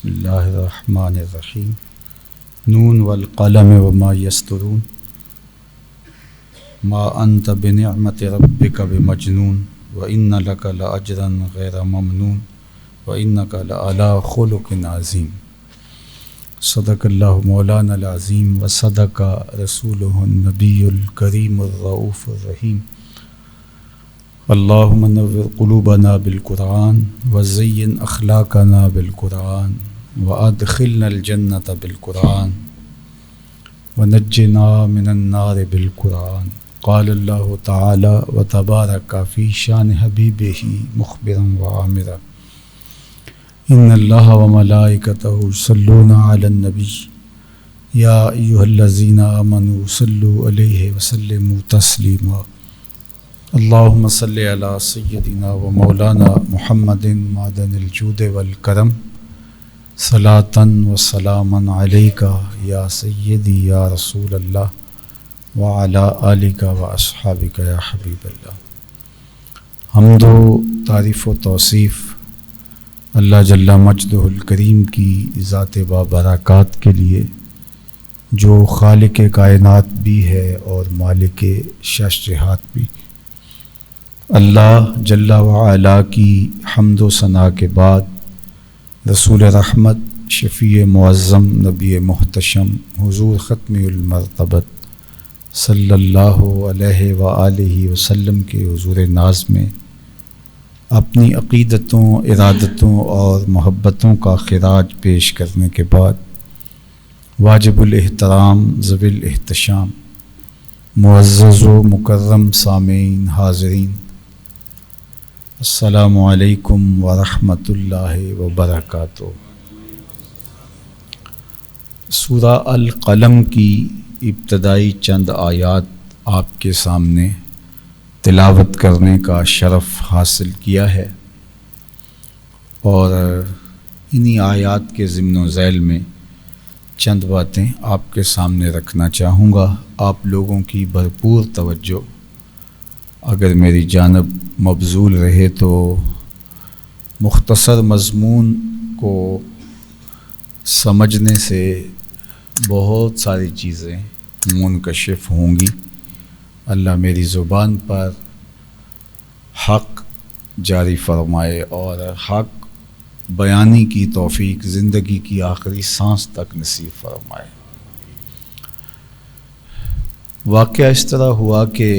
بسم اللہ الرحمن الرحیم نون والقلم وما یسطرون ما انت بنعمت ربک بمجنون وان لک لاجرا غیر ممنون وانک لعلی خلق عظیم صدق اللہ مولانا العظیم وصدق رسولہ النبی الکریم الرؤوف الرحیم اللہم نور قلوبنا بالقرآن وزین اخلاقنا بالقرآن وادخلنا الجنۃ بالقرآن ونجنا من النار بالقرآن قال اللہ تعالی وتبارک فی شان حبیبہ مخبرا وعامرا ان اللہ وملائکتہ یصلون علی النبی یا ایھا الذین آمنوا صلوا علیہ وسلموا تسلیما اللہم صلی علی سیدنا و مولانا محمد معدن الجود والکرم صلاۃ و سلاما علیک یا سیدی یا رسول اللہ وعلی آلک و اصحابک یا حبیب اللہ۔ حمد و تعریف و توصیف اللہ جل مجدہ الکریم کی ذات بابرکات کے لیے، جو خالق کائنات بھی ہے اور مالک شش جہات بھی۔ اللہ جل وعلا کی حمد و ثنا کے بعد رسول رحمت، شفیع معظم، نبی محتشم، حضور ختم المرتبت صلی اللہ علیہ وآلہ وسلم کے حضور ناز میں اپنی عقیدتوں، ارادتوں اور محبتوں کا خراج پیش کرنے کے بعد واجب الاحترام ذوی الاحتشام معزز و مکرم سامعین حاضرین، السلام علیکم ورحمۃ اللہ وبرکاتہ۔ سورہ القلم کی ابتدائی چند آیات آپ کے سامنے تلاوت کرنے کا شرف حاصل کیا ہے، اور انہی آیات کے ضمن و ذیل میں چند باتیں آپ کے سامنے رکھنا چاہوں گا۔ آپ لوگوں کی بھرپور توجہ اگر میری جانب مبذول رہے تو مختصر مضمون کو سمجھنے سے بہت ساری چیزیں منکشف ہوں گی۔ اللہ میری زبان پر حق جاری فرمائے اور حق بیانی کی توفیق زندگی کی آخری سانس تک نصیب فرمائے۔ واقعہ اس طرح ہوا کہ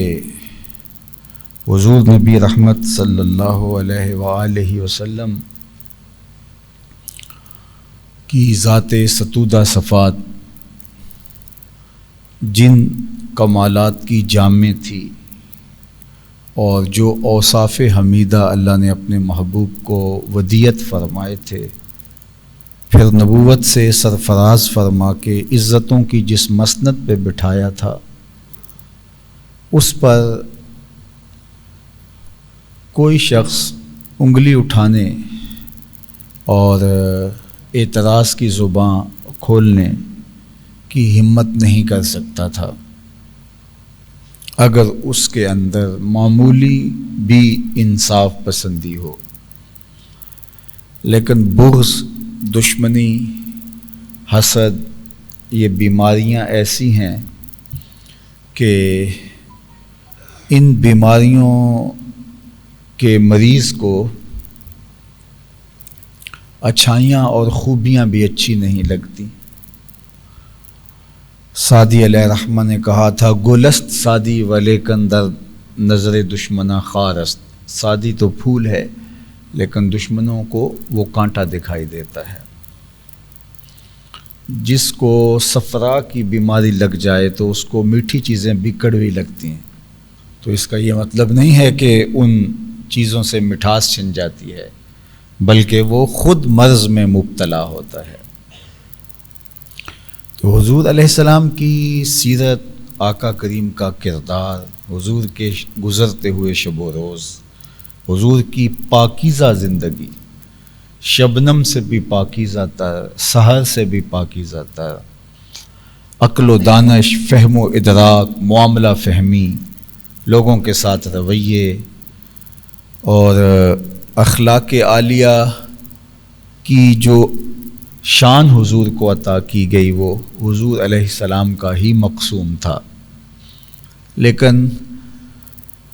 حضور نبی رحمت صلی اللہ علیہ وآلہ وسلم کی ذات ستودہ صفات جن کمالات کی جامع تھی، اور جو اوصاف حمیدہ اللہ نے اپنے محبوب کو ودیت فرمائے تھے، پھر نبوت سے سرفراز فرما کے عزتوں کی جس مسند پہ بٹھایا تھا، اس پر کوئی شخص انگلی اٹھانے اور اعتراض کی زباں کھولنے کی ہمت نہیں کر سکتا تھا، اگر اس کے اندر معمولی بھی انصاف پسندی ہو۔ لیکن بغض، دشمنی، حسد، یہ بیماریاں ایسی ہیں کہ ان بیماریوں کہ مریض کو اچھائیاں اور خوبیاں بھی اچھی نہیں لگتی۔ سعدی علیہ رحمہ نے کہا تھا، گلست سعدی ولیکن در نظر دشمناں خارست۔ سعدی تو پھول ہے لیکن دشمنوں کو وہ کانٹا دکھائی دیتا ہے۔ جس کو صفرا کی بیماری لگ جائے تو اس کو میٹھی چیزیں بھی کڑوی لگتی ہیں، تو اس کا یہ مطلب نہیں ہے کہ ان چیزوں سے مٹھاس چھن جاتی ہے، بلکہ وہ خود مرض میں مبتلا ہوتا ہے۔ تو حضور علیہ السلام کی سیرت، آقا کریم کا کردار، حضور کے گزرتے ہوئے شب و روز، حضور کی پاکیزہ زندگی، شبنم سے بھی پاکیزہ تر، سحر سے بھی پاکیزہ تر، عقل و دانش، فہم و ادراک، معاملہ فہمی، لوگوں کے ساتھ رویے اور اخلاق عالیہ کی جو شان حضور کو عطا کی گئی وہ حضور علیہ السلام کا ہی مقسوم تھا، لیکن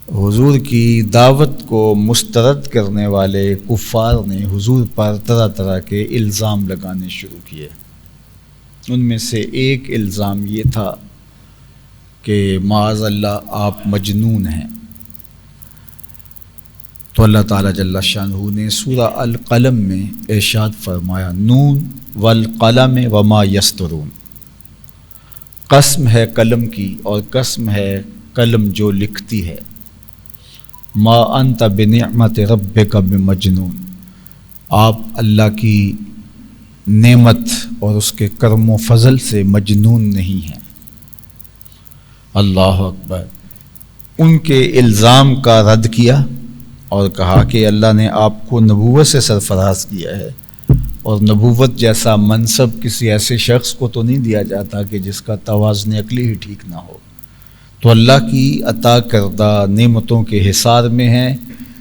حضور کی دعوت کو مسترد کرنے والے کفار نے حضور پر طرح طرح کے الزام لگانے شروع کیے۔ ان میں سے ایک الزام یہ تھا کہ معاذ اللہ آپ مجنون ہیں۔ تو اللہ تعالیٰ جل شانہ نے سورہ القلم میں ارشاد فرمایا، نون والقلم وما یسطرون، قسم ہے قلم کی اور قسم ہے قلم جو لکھتی ہے، ما انت بنعمت ربک بمجنون، آپ اللہ کی نعمت اور اس کے کرم و فضل سے مجنون نہیں ہیں۔ اللہ اکبر۔ ان کے الزام کا رد کیا اور کہا کہ اللہ نے آپ کو نبوت سے سرفراز کیا ہے، اور نبوت جیسا منصب کسی ایسے شخص کو تو نہیں دیا جاتا کہ جس کا توازن عقلی ہی ٹھیک نہ ہو۔ تو اللہ کی عطا کردہ نعمتوں کے حصار میں ہیں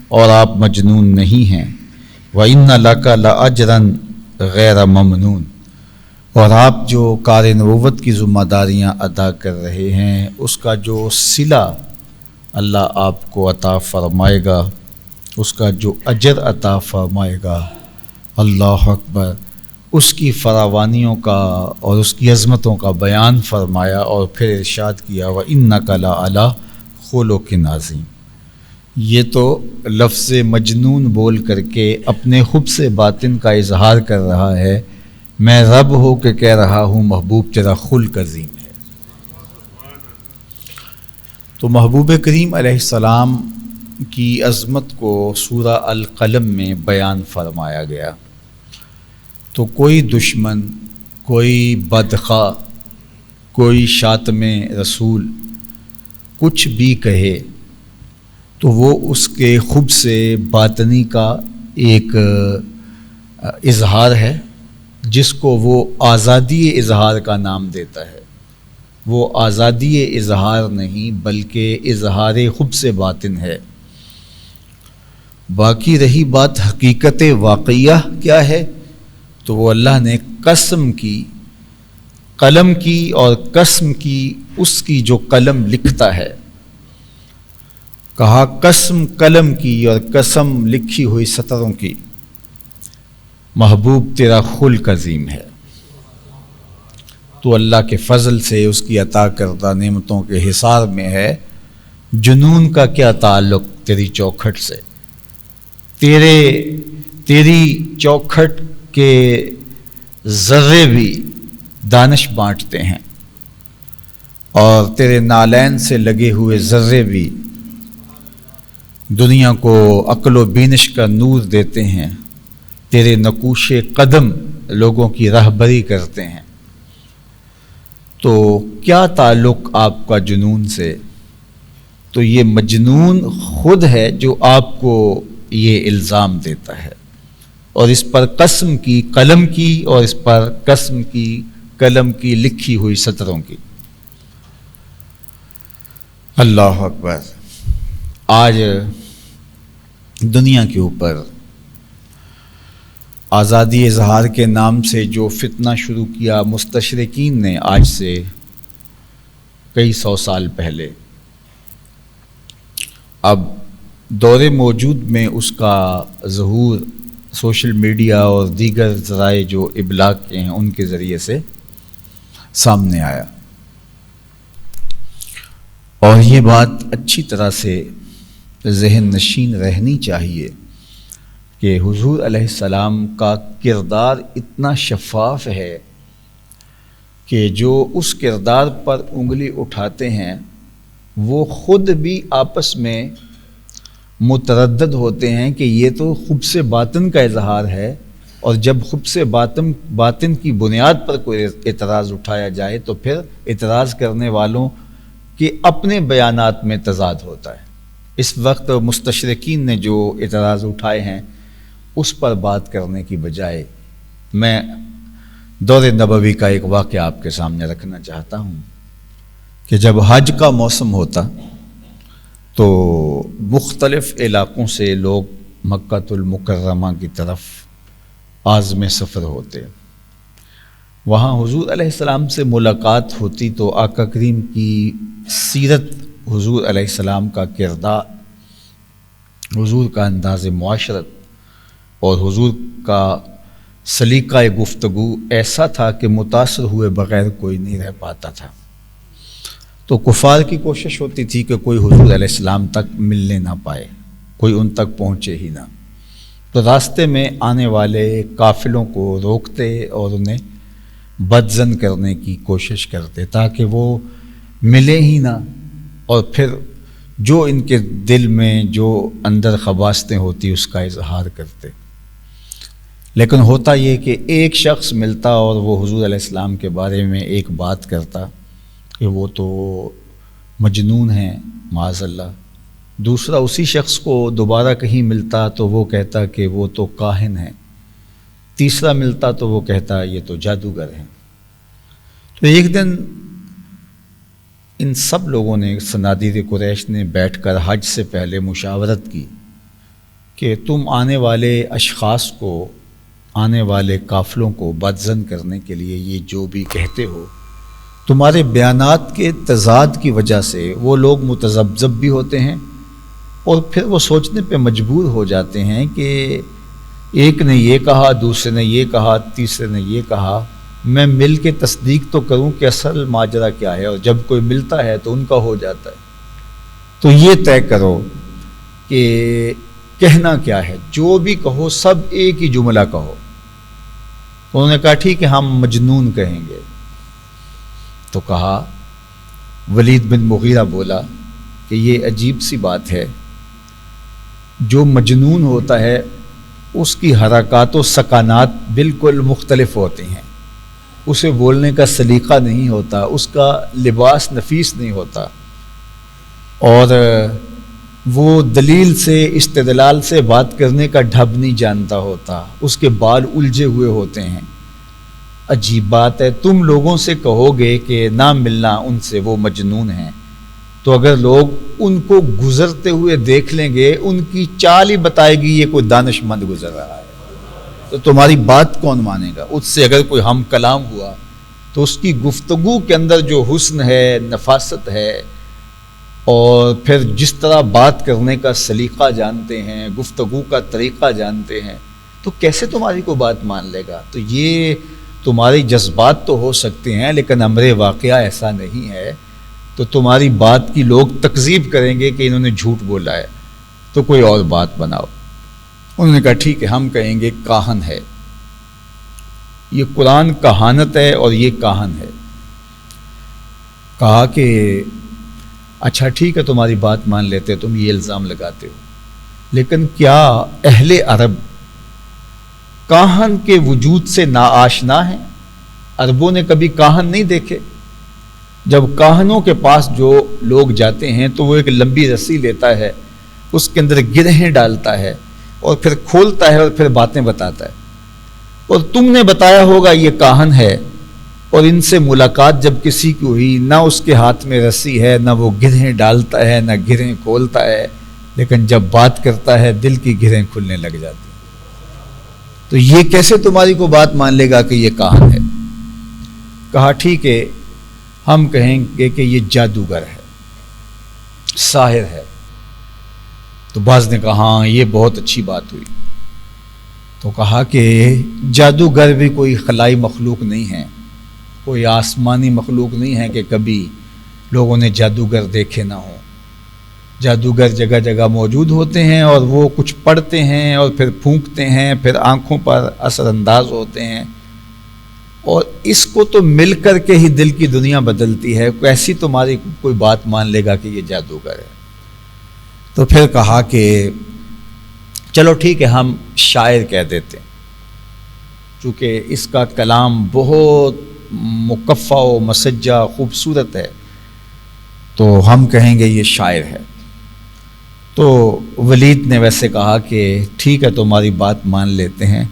اور آپ مجنون نہیں ہیں۔ وَإِنَّ لَكَ لَأَجْرًا غَيْرَ مَمْنُونٍ، اور آپ جو کار نبوت کی ذمہ داریاں ادا کر رہے ہیں اس کا جو صلہ اللہ آپ کو عطا فرمائے گا، اس کا جو اجر عطا فرمائے گا، اللہ اکبر، اس کی فراوانیوں کا اور اس کی عظمتوں کا بیان فرمایا، اور پھر ارشاد کیا وَإِنَّكَ لَعَلَىٰ خُلُقٍ عَظِيمٍ۔ یہ تو لفظ مجنون بول کر کے اپنے خب سے باطن کا اظہار کر رہا ہے، میں رب ہو کے کہہ رہا ہوں محبوب تیرا خلق عظیم ہے۔ تو محبوب کریم علیہ السلام کی عظمت کو سورہ القلم میں بیان فرمایا گیا۔ تو کوئی دشمن، کوئی بدخواہ، کوئی شاتم رسول کچھ بھی کہے تو وہ اس کے خب سے باطنی کا ایک اظہار ہے، جس کو وہ آزادی اظہار کا نام دیتا ہے۔ وہ آزادی اظہار نہیں بلکہ اظہار خب سے باطن ہے۔ باقی رہی بات حقیقت واقعیہ کیا ہے، تو وہ اللہ نے قسم کی، قلم کی اور قسم کی، اس کی جو قلم لکھتا ہے، کہا قسم قلم کی اور قسم لکھی ہوئی سطروں کی، محبوب تیرا خلق عظیم ہے۔ تو اللہ کے فضل سے اس کی عطا کردہ نعمتوں کے حصار میں ہے۔ جنون کا کیا تعلق تیری چوکھٹ سے؟ تیری چوکھٹ کے ذرے بھی دانش بانٹتے ہیں، اور تیرے نالین سے لگے ہوئے ذرے بھی دنیا کو عقل و بینش کا نور دیتے ہیں، تیرے نقوش قدم لوگوں کی رہبری کرتے ہیں۔ تو کیا تعلق آپ کا جنون سے؟ تو یہ مجنون خود ہے جو آپ کو یہ الزام دیتا ہے، اور اس پر قسم کی قلم کی اور اس پر قسم کی قلم کی لکھی ہوئی سطروں کی۔ اللہ اکبر۔ آج دنیا کے اوپر آزادی اظہار کے نام سے جو فتنہ شروع کیا مستشرقین نے آج سے کئی سو سال پہلے، اب دور موجود میں اس کا ظہور سوشل میڈیا اور دیگر ذرائع جو ابلاغ کے ہیں ان کے ذریعے سے سامنے آیا، اور یہ بات اچھی طرح سے ذہن نشین رہنی چاہیے کہ حضور علیہ السلام کا کردار اتنا شفاف ہے کہ جو اس کردار پر انگلی اٹھاتے ہیں وہ خود بھی آپس میں متردد ہوتے ہیں کہ یہ تو خب سے باطن کا اظہار ہے، اور جب خب سے باطن کی بنیاد پر کوئی اعتراض اٹھایا جائے تو پھر اعتراض کرنے والوں کے اپنے بیانات میں تضاد ہوتا ہے۔ اس وقت مستشرقین نے جو اعتراض اٹھائے ہیں اس پر بات کرنے کی بجائے میں دور نبوی کا ایک واقعہ آپ کے سامنے رکھنا چاہتا ہوں کہ جب حج کا موسم ہوتا تو مختلف علاقوں سے لوگ مکہ المکرمہ کی طرف عازم سفر ہوتے، وہاں حضور علیہ السلام سے ملاقات ہوتی تو آقا کریم کی سیرت، حضور علیہ السلام کا کردار، حضور کا انداز معاشرت اور حضور کا سلیقہ گفتگو ایسا تھا کہ متاثر ہوئے بغیر کوئی نہیں رہ پاتا تھا۔ تو کفار کی کوشش ہوتی تھی کہ کوئی حضور علیہ السلام تک ملنے نہ پائے، کوئی ان تک پہنچے ہی نہ، تو راستے میں آنے والے قافلوں کو روکتے اور انہیں بدظن کرنے کی کوشش کرتے تاکہ وہ ملے ہی نہ، اور پھر جو ان کے دل میں جو اندر خباستیں ہوتی اس کا اظہار کرتے۔ لیکن ہوتا یہ کہ ایک شخص ملتا اور وہ حضور علیہ السلام کے بارے میں ایک بات کرتا کہ وہ تو مجنون ہیں معاذ اللہ، دوسرا اسی شخص کو دوبارہ کہیں ملتا تو وہ کہتا کہ وہ تو کاہن ہیں، تیسرا ملتا تو وہ کہتا یہ تو جادوگر ہیں۔ تو ایک دن ان سب لوگوں نے، صنادید قریش نے بیٹھ کر حج سے پہلے مشاورت کی کہ تم آنے والے اشخاص کو، آنے والے قافلوں کو بدظن کرنے کے لیے یہ جو بھی کہتے ہو، تمہارے بیانات کے تضاد کی وجہ سے وہ لوگ متذبذب بھی ہوتے ہیں اور پھر وہ سوچنے پہ مجبور ہو جاتے ہیں کہ ایک نے یہ کہا، دوسرے نے یہ کہا، تیسرے نے یہ کہا، میں مل کے تصدیق تو کروں کہ اصل ماجرا کیا ہے، اور جب کوئی ملتا ہے تو ان کا ہو جاتا ہے، تو یہ طے کرو کہ کہنا کیا ہے، جو بھی کہو سب ایک ہی جملہ کہو۔ تو انہوں نے کہا ٹھیک ہے ہم مجنون کہیں گے۔ تو کہا، ولید بن مغیرہ بولا کہ یہ عجیب سی بات ہے، جو مجنون ہوتا ہے اس کی حرکات و سکانات بالکل مختلف ہوتی ہیں، اسے بولنے کا سلیقہ نہیں ہوتا، اس کا لباس نفیس نہیں ہوتا، اور وہ دلیل سے، استدلال سے بات کرنے کا ڈھب نہیں جانتا ہوتا، اس کے بال الجھے ہوئے ہوتے ہیں۔ عجیب بات ہے، تم لوگوں سے کہو گے کہ نہ ملنا ان سے، وہ مجنون ہیں، تو اگر لوگ ان کو گزرتے ہوئے دیکھ لیں گے، ان کی چال ہی بتائے گی یہ کوئی دانش مند گزر رہا ہے، تو تمہاری بات کون مانے گا؟ اس سے اگر کوئی ہم کلام ہوا تو اس کی گفتگو کے اندر جو حسن ہے، نفاست ہے، اور پھر جس طرح بات کرنے کا سلیقہ جانتے ہیں، گفتگو کا طریقہ جانتے ہیں، تو کیسے تمہاری کو بات مان لے گا؟ تو یہ تمہاری جذبات تو ہو سکتے ہیں لیکن امر واقعہ ایسا نہیں ہے، تو تمہاری بات کی لوگ تکذیب کریں گے کہ انہوں نے جھوٹ بولا ہے، تو کوئی اور بات بناؤ۔ انہوں نے کہا ٹھیک ہے ہم کہیں گے کاہن ہے، یہ قرآن کہانت ہے اور یہ کاہن ہے۔ کہا کہ اچھا ٹھیک ہے تمہاری بات مان لیتے، تم یہ الزام لگاتے ہو، لیکن کیا اہل عرب کاہن کے وجود سے ناآشنا ہیں؟ عربوں نے کبھی کاہن نہیں دیکھے؟ جب کاہنوں کے پاس جو لوگ جاتے ہیں تو وہ ایک لمبی رسی لیتا ہے، اس کے اندر گرہیں ڈالتا ہے اور پھر کھولتا ہے اور پھر باتیں بتاتا ہے، اور تم نے بتایا ہوگا یہ کاہن ہے، اور ان سے ملاقات جب کسی کی ہوئی، نہ اس کے ہاتھ میں رسی ہے، نہ وہ گرہیں ڈالتا ہے، نہ گرہیں کھولتا ہے، لیکن جب بات کرتا ہے دل کی گرہیں کھلنے لگ جاتی ہیں، تو یہ کیسے تمہاری کو بات مان لے گا کہ یہ کاہن ہے؟ کہا ٹھیک ہے ہم کہیں گے کہ یہ جادوگر ہے، ساحر ہے۔ تو بعض نے کہا ہاں یہ بہت اچھی بات ہوئی۔ تو کہا کہ جادوگر بھی کوئی خلائی مخلوق نہیں ہے، کوئی آسمانی مخلوق نہیں ہے کہ کبھی لوگوں نے جادوگر دیکھے نہ ہوں۔ جادوگر جگہ جگہ موجود ہوتے ہیں اور وہ کچھ پڑھتے ہیں اور پھر پھونکتے ہیں، پھر آنکھوں پر اثر انداز ہوتے ہیں، اور اس کو تو مل کر کے ہی دل کی دنیا بدلتی ہے، ایسی تمہاری کوئی بات مان لے گا کہ یہ جادوگر ہے؟ تو پھر کہا کہ چلو ٹھیک ہے ہم شاعر کہہ دیتے ہیں، چونکہ اس کا کلام بہت مکفّہ و مسجع خوبصورت ہے، تو ہم کہیں گے یہ شاعر ہے۔ تو ولید نے ویسے کہا کہ ٹھیک ہے تمہاری بات مان لیتے ہیں،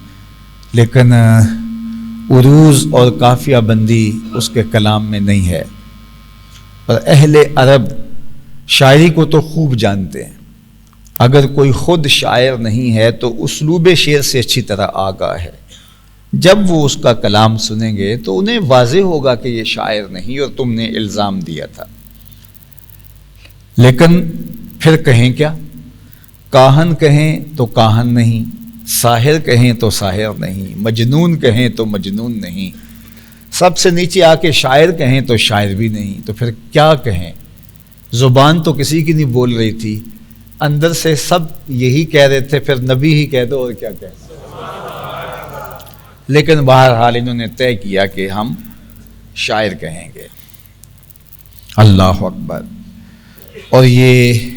لیکن عروض اور قافیہ بندی اس کے کلام میں نہیں ہے، پر اہل عرب شاعری کو تو خوب جانتے ہیں، اگر کوئی خود شاعر نہیں ہے تو اسلوب شعر سے اچھی طرح آگاہ ہے، جب وہ اس کا کلام سنیں گے تو انہیں واضح ہوگا کہ یہ شاعر نہیں اور تم نے الزام دیا تھا. لیکن پھر کہیں کیا؟ کاہن کہیں تو کاہن نہیں، ساحر کہیں تو ساحر نہیں، مجنون کہیں تو مجنون نہیں، سب سے نیچے آ کے شاعر کہیں تو شاعر بھی نہیں، تو پھر کیا کہیں؟ زبان تو کسی کی نہیں بول رہی تھی، اندر سے سب یہی کہہ رہے تھے، پھر نبی ہی کہہ دو اور کیا کہنا. لیکن بہرحال انہوں نے طے کیا کہ ہم شاعر کہیں گے. اللہ اکبر. اور یہ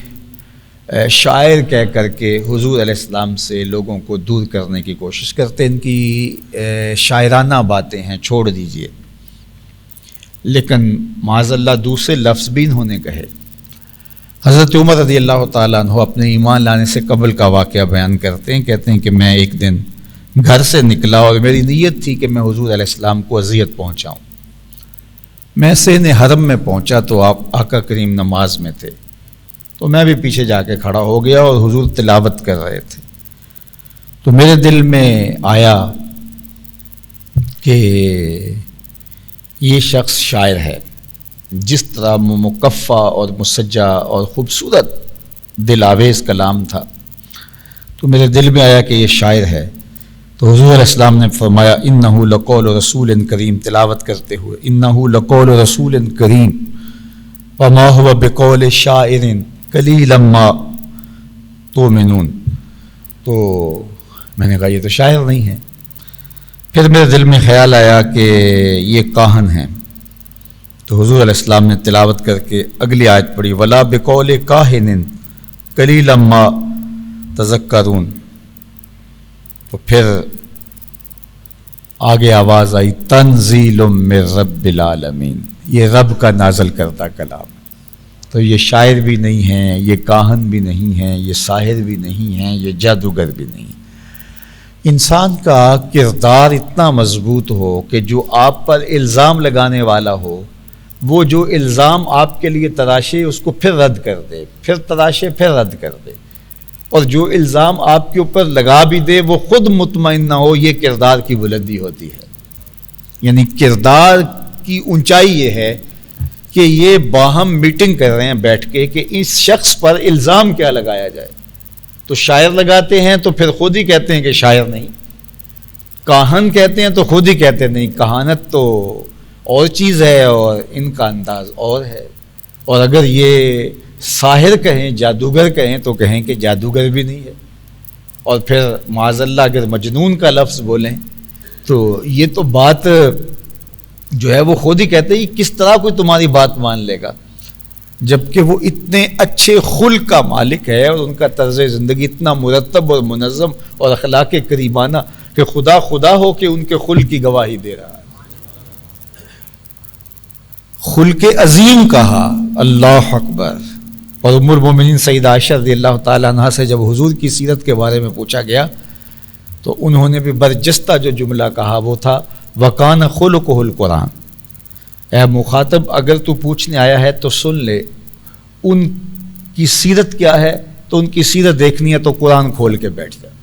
شاعر کہہ کر کے حضور علیہ السلام سے لوگوں کو دور کرنے کی کوشش کرتے. ان کی شاعرانہ باتیں ہیں، چھوڑ دیجئے. لیکن معاذ اللہ دوسرے لفظ بھی انہوں نے کہے. حضرت عمر رضی اللہ تعالیٰ عنہ اپنے ایمان لانے سے قبل کا واقعہ بیان کرتے ہیں. کہتے ہیں کہ میں ایک دن گھر سے نکلا اور میری نیت تھی کہ میں حضور علیہ السلام کو اذیت پہنچاؤں. میں سین حرم میں پہنچا تو آپ آقا کریم نماز میں تھے، تو میں بھی پیچھے جا کے کھڑا ہو گیا اور حضور تلاوت کر رہے تھے. تو میرے دل میں آیا کہ یہ شخص شاعر ہے. جس طرح مکفّا اور مسجع اور خوبصورت دل آویز کلام تھا، تو میرے دل میں آیا کہ یہ شاعر ہے. تو حضور علیہ السلام نے فرمایا انہ لقول رسول کریم، تلاوت کرتے ہوئے انہ لقول رسول کریم وما هو بقول شاعر قلیلا ما تؤمنون. تو میں نے کہا یہ تو شاعر نہیں ہے. پھر میرے دل میں خیال آیا کہ یہ کاہن ہیں. تو حضور علیہ السلام نے تلاوت کر کے اگلی آیت پڑھی ولا بقول کاہن قلیلا ما تذکرون. تو پھر آگے آواز آئی تنزیل من رب العالمین، یہ رب کا نازل کردہ کلام. تو یہ شاعر بھی نہیں ہیں، یہ کاہن بھی نہیں ہیں، یہ ساحر بھی نہیں ہیں، یہ جادوگر بھی نہیں. انسان کا کردار اتنا مضبوط ہو کہ جو آپ پر الزام لگانے والا ہو، وہ جو الزام آپ کے لیے تراشے اس کو پھر رد کر دے، پھر تراشے پھر رد کر دے، اور جو الزام آپ کے اوپر لگا بھی دے وہ خود مطمئن نہ ہو. یہ کردار کی بلندی ہوتی ہے. یعنی کردار کی اونچائی یہ ہے کہ یہ باہم میٹنگ کر رہے ہیں بیٹھ کے کہ اس شخص پر الزام کیا لگایا جائے. تو شاعر لگاتے ہیں تو پھر خود ہی کہتے ہیں کہ شاعر نہیں، کاہن کہتے ہیں تو خود ہی کہتے نہیں، کہانت تو اور چیز ہے اور ان کا انداز اور ہے. اور اگر یہ ساحر کہیں، جادوگر کہیں تو کہیں کہ جادوگر بھی نہیں ہے. اور پھر معاذ اللہ اگر مجنون کا لفظ بولیں تو یہ تو بات جو ہے وہ خود ہی کہتے ہیں کس طرح کوئی تمہاری بات مان لے گا، جبکہ وہ اتنے اچھے خلق کا مالک ہے اور ان کا طرز زندگی اتنا مرتب اور منظم اور اخلاق کریمانہ کہ خدا خدا ہو کہ ان کے خلق کی گواہی دے رہا ہے. خلق عظیم کہا. اللہ اکبر. اور ام المومنین سیدہ عائشہ رضی اللہ تعالیٰ عنہا سے جب حضور کی سیرت کے بارے میں پوچھا گیا تو انہوں نے بھی برجستہ جو جملہ کہا وہ تھا وَكَانَ خُلُقُهُ الْقُرْآنِ. اے مخاطب اگر تو پوچھنے آیا ہے تو سن لے، ان کی سیرت کیا ہے؟ تو ان کی سیرت دیکھنی ہے تو قرآن کھول کے بیٹھ جائے.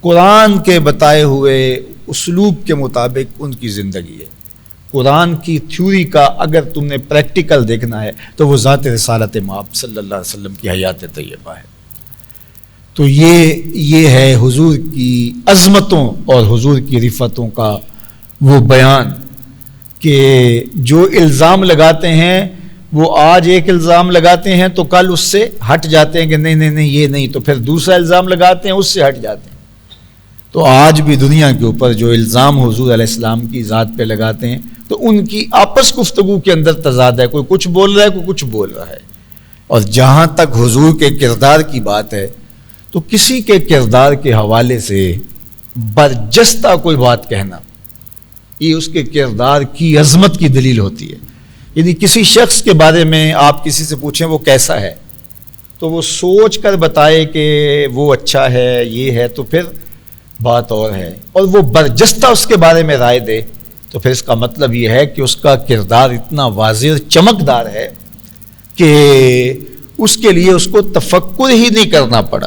قرآن کے بتائے ہوئے اسلوب کے مطابق ان کی زندگی ہے. قرآن کی تھیوری کا اگر تم نے پریکٹیکل دیکھنا ہے تو وہ ذات رسالت مآب صلی اللہ علیہ وسلم کی حیات طیبہ ہے. تو یہ ہے حضور کی عظمتوں اور حضور کی رفتوں کا وہ بیان کہ جو الزام لگاتے ہیں وہ آج ایک الزام لگاتے ہیں تو کل اس سے ہٹ جاتے ہیں کہ نہیں یہ نہیں، تو پھر دوسرا الزام لگاتے ہیں اس سے ہٹ جاتے ہیں. تو آج بھی دنیا کے اوپر جو الزام حضور علیہ السلام کی ذات پہ لگاتے ہیں تو ان کی آپس گفتگو کے اندر تضاد ہے. کوئی کچھ بول رہا ہے، کوئی کچھ بول رہا ہے. اور جہاں تک حضور کے کردار کی بات ہے تو کسی کے کردار کے حوالے سے برجستہ کوئی بات کہنا یہ اس کے کردار کی عظمت کی دلیل ہوتی ہے. یعنی کسی شخص کے بارے میں آپ کسی سے پوچھیں وہ کیسا ہے تو وہ سوچ کر بتائے کہ وہ اچھا ہے، یہ ہے، تو پھر بات اور ہے. اور وہ برجستہ اس کے بارے میں رائے دے تو پھر اس کا مطلب یہ ہے کہ اس کا کردار اتنا واضح چمکدار ہے کہ اس کے لیے اس کو تفکر ہی نہیں کرنا پڑا.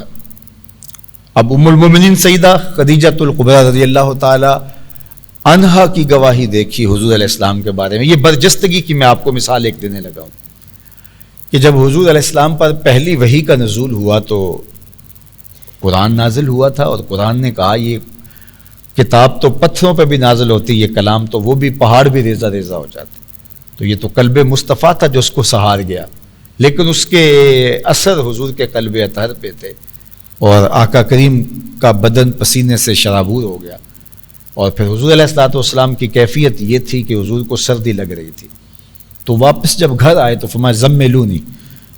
اب ام المومنین سیدہ خدیجۃ الکبریٰ رضی اللہ تعالی عنہا کی گواہی دیکھی حضور علیہ السلام کے بارے میں. یہ برجستگی کی میں آپ کو مثال ایک دینے لگا ہوں کہ جب حضور علیہ السلام پر پہلی وحی کا نزول ہوا تو قرآن نازل ہوا تھا، اور قرآن نے کہا یہ کتاب تو پتھروں پہ بھی نازل ہوتی، یہ کلام تو وہ بھی پہاڑ بھی ریزہ ریزہ ہو جاتے. تو یہ تو قلب مصطفیٰ تھا جو اس کو سہار گیا، لیکن اس کے اثر حضور کے قلب اطہر پہ تھے، اور آقا کریم کا بدن پسینے سے شرابور ہو گیا. اور پھر حضور علیہ الصلوۃ والسلام کی کیفیت یہ تھی کہ حضور کو سردی لگ رہی تھی. تو واپس جب گھر آئے تو فرمایا زملونی،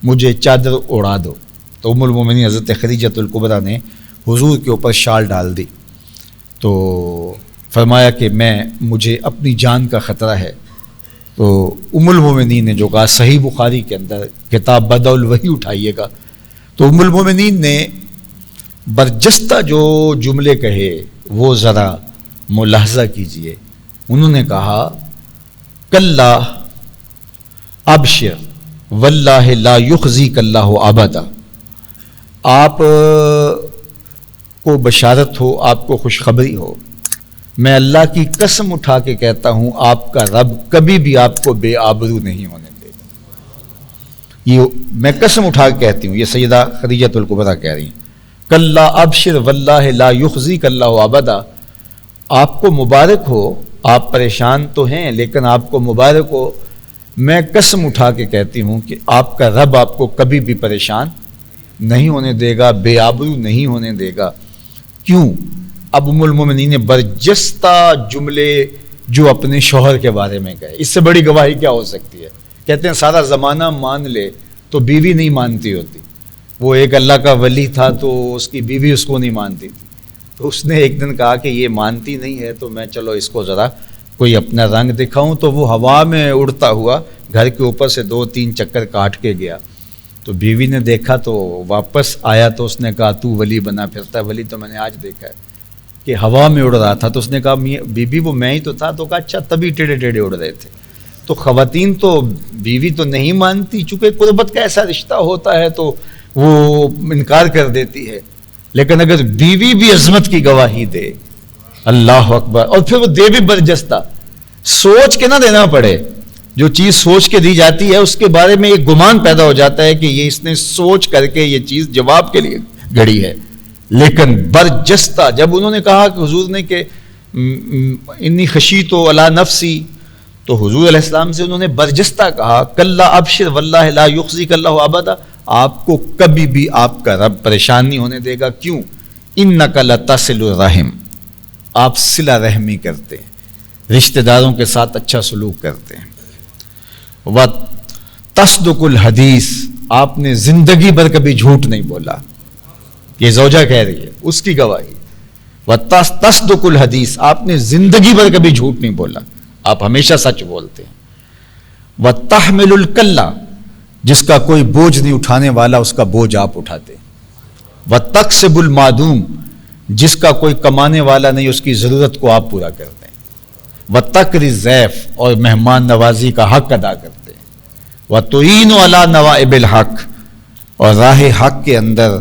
مجھے چادر اڑا دو. تو ام المومنین حضرت خدیجۃ الکبریٰ نے حضور کے اوپر شال ڈال دی. تو فرمایا کہ مجھے اپنی جان کا خطرہ ہے. تو ام المومنین نے جو کہا، صحیح بخاری کے اندر کتاب بدء الوحی اٹھائیے گا، تو ام المومنین نے برجستہ جو جملے کہے وہ ذرا ملاحظہ کیجئے. انہوں نے کہا کلا ابشر واللہ لا یخزیک اللہ ابدا. آپ کو بشارت ہو، آپ کو خوشخبری ہو، میں اللہ کی قسم اٹھا کے کہتا ہوں آپ کا رب کبھی بھی آپ کو بے آبرو نہیں ہونے دے گا. یہ میں قسم اٹھا کے کہتی ہوں، یہ سیدہ خدیجۃ الکبریٰ کہہ رہی ہیں. کلا ابشر واللہ لا یخزیک اللہ ابدا. آپ کو مبارک ہو، آپ پریشان تو ہیں لیکن آپ کو مبارک ہو، میں قسم اٹھا کے کہتی ہوں کہ آپ کا رب آپ کو کبھی بھی پریشان نہیں ہونے دے گا، بے آبرو نہیں ہونے دے گا. کیوں؟ اب ام المومنین نے برجستہ جملے جو اپنے شوہر کے بارے میں کہے، اس سے بڑی گواہی کیا ہو سکتی ہے؟ کہتے ہیں سارا زمانہ مان لے تو بیوی نہیں مانتی ہوتی. وہ ایک اللہ کا ولی تھا تو اس کی بیوی اس کو نہیں مانتی تھی. تو اس نے ایک دن کہا کہ یہ مانتی نہیں ہے تو میں چلو اس کو ذرا کوئی اپنا رنگ دکھاؤں. تو وہ ہوا میں اڑتا ہوا گھر کے اوپر سے 2-3 چکر کاٹ کے گیا. تو بیوی نے دیکھا تو واپس آیا تو اس نے کہا تو ولی بنا پھرتا ہے. ولی تو میں نے آج دیکھا ہے کہ ہوا میں اڑ رہا تھا. تو اس نے کہا بی بی وہ میں ہی تو تھا. تو کہا اچھا تبھی ٹیڑھے ٹیڑھے اڑ رہے تھے. تو خواتین تو بیوی تو نہیں مانتی، چونکہ قربت کا ایسا رشتہ ہوتا ہے تو وہ انکار کر دیتی ہے. لیکن اگر بیوی بھی عظمت کی گواہی دے، اللہ اکبر، اور پھر وہ دے بھی برجستہ، سوچ کے نہ دینا پڑے. جو چیز سوچ کے دی جاتی ہے اس کے بارے میں ایک گمان پیدا ہو جاتا ہے کہ یہ اس نے سوچ کر کے یہ چیز جواب کے لیے گھڑی ہے. لیکن برجستہ جب انہوں نے کہا کہ حضور نے کہ انی خشیت علی نفسی، تو حضور علیہ السلام سے انہوں نے برجستہ کہا کلا ابشر واللہ لا یخزیک اللہ ابدا. آپ کو کبھی بھی آپ کا رب پریشان نہیں ہونے دے گا. کیوں؟ انک لتصل الرحم، آپ صلہ رحمی کرتے ہیں، رشتہ داروں کے ساتھ اچھا سلوک کرتے ہیں. وتصدق الحدیث، آپ نے زندگی بھر کبھی جھوٹ نہیں بولا. یہ زوجہ کہہ رہی ہے، اس کی گواہی. وتصدق الحدیث، آپ نے زندگی بھر کبھی جھوٹ نہیں بولا، آپ ہمیشہ سچ بولتے ہیں. وتحمل الکلہ، جس کا کوئی بوجھ نہیں اٹھانے والا اس کا بوجھ آپ اٹھاتے ہیں. وتکسب المعدوم، جس کا کوئی کمانے والا نہیں اس کی ضرورت کو آپ پورا کرتے ہیں. وتقری الضیف، اور مہمان نوازی کا حق ادا کرتے ہیں. وتعین علی نوائب الحق، اور راہ حق کے اندر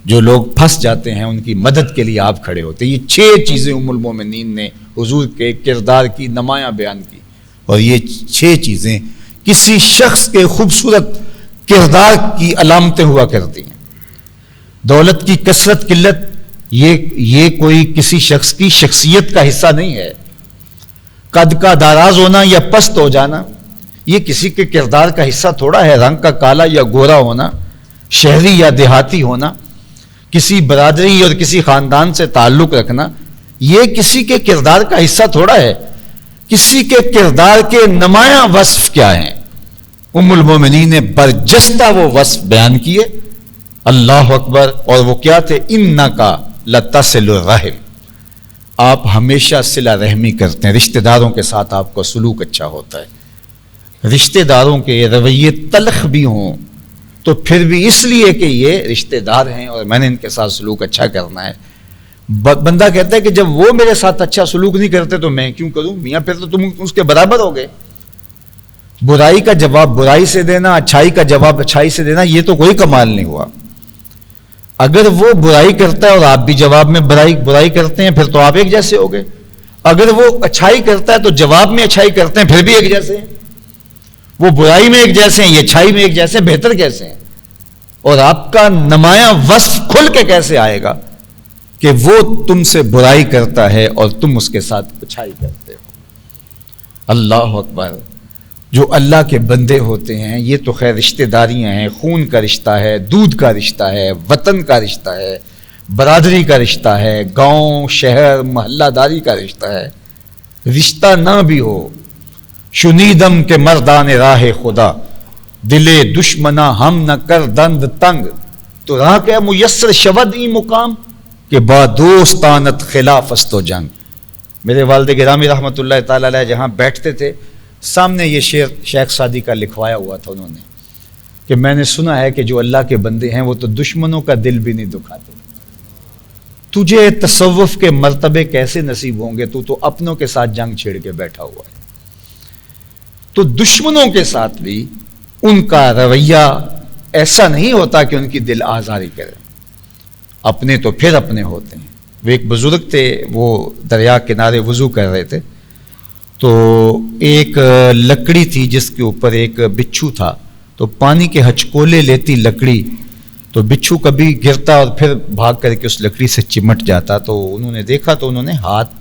جو لوگ پھنس جاتے ہیں ان کی مدد کے لیے آپ کھڑے ہوتے ہیں. یہ 6 چیزیں ام المومنین نے حضور کے کردار کی نمایاں بیان کی. اور یہ 6 چیزیں کسی شخص کے خوبصورت کردار کی علامتیں ہوا کرتی ہیں. دولت کی کثرت قلت یہ کوئی کسی شخص کی شخصیت کا حصہ نہیں ہے. قد کا دراز ہونا یا پست ہو جانا یہ کسی کے کردار کا حصہ تھوڑا ہے. رنگ کا کالا یا گورا ہونا، شہری یا دیہاتی ہونا، کسی برادری اور کسی خاندان سے تعلق رکھنا یہ کسی کے کردار کا حصہ تھوڑا ہے. کسی کے کردار کے نمایاں وصف کیا ہیں؟ ام المومنین نے برجستہ وہ وصف بیان کیے. اللہ اکبر. اور وہ کیا تھے؟ انکا لتصل الرحم، آپ ہمیشہ صلہ رحمی کرتے ہیں، رشتہ داروں کے ساتھ آپ کا سلوک اچھا ہوتا ہے. رشتہ داروں کے رویے تلخ بھی ہوں تو پھر بھی اس لیے کہ یہ رشتہ دار ہیں اور میں نے ان کے ساتھ سلوک اچھا کرنا ہے. بندہ کہتا ہے کہ جب وہ میرے ساتھ اچھا سلوک نہیں کرتے تو میں کیوں کروں؟ میاں پھر تو تم اس کے برابر ہو گئے. برائی کا جواب برائی سے دینا، اچھائی کا جواب اچھائی سے دینا، یہ تو کوئی کمال نہیں ہوا. اگر وہ برائی کرتا ہے اور آپ بھی جواب میں برائی کرتے ہیں پھر تو آپ ایک جیسے ہو گئے. اگر وہ اچھائی کرتا ہے تو جواب میں اچھائی کرتے ہیں پھر بھی ایک جیسے ہیں. وہ برائی میں ایک جیسے ہیں, یہ اچھائی میں ایک جیسے ہیں, بہتر کیسے ہیں؟ اور آپ کا نمایاں وصف کھل کے کیسے آئے گا کہ وہ تم سے برائی کرتا ہے اور تم اس کے ساتھ اچھائی کرتے ہو. اللہ اکبر. جو اللہ کے بندے ہوتے ہیں یہ تو خیر رشتہ داریاں ہیں, خون کا رشتہ ہے, دودھ کا رشتہ ہے, وطن کا رشتہ ہے, برادری کا رشتہ ہے, گاؤں شہر محلہ داری کا رشتہ ہے. رشتہ نہ بھی ہو شنیدم کے مردان راہ خدا, دلے دشمنا ہم نہ کر دند تنگ, تو راہ کیا میسر شود ای مقام کہ با دوستانت خلاف است و جنگ. میرے والد گرامی رحمۃ اللہ تعالی علیہ جہاں بیٹھتے تھے سامنے یہ شعر شیخ سعدی کا لکھوایا ہوا تھا انہوں نے کہ میں نے سنا ہے کہ جو اللہ کے بندے ہیں وہ تو دشمنوں کا دل بھی نہیں دکھاتے. تجھے تصوف کے مرتبے کیسے نصیب ہوں گے؟ تو اپنوں کے ساتھ جنگ چھیڑ کے بیٹھا ہوا ہے. تو دشمنوں کے ساتھ بھی ان کا رویہ ایسا نہیں ہوتا کہ ان کی دل آزاری کرے. اپنے تو پھر اپنے ہوتے ہیں. وہ ایک بزرگ تھے, وہ دریا کنارے وضو کر رہے تھے, تو ایک لکڑی تھی جس کے اوپر ایک بچھو تھا, تو پانی کے ہچکولے لیتی لکڑی تو بچھو کبھی گرتا اور پھر بھاگ کر کے اس لکڑی سے چمٹ جاتا. تو انہوں نے دیکھا تو انہوں نے ہاتھ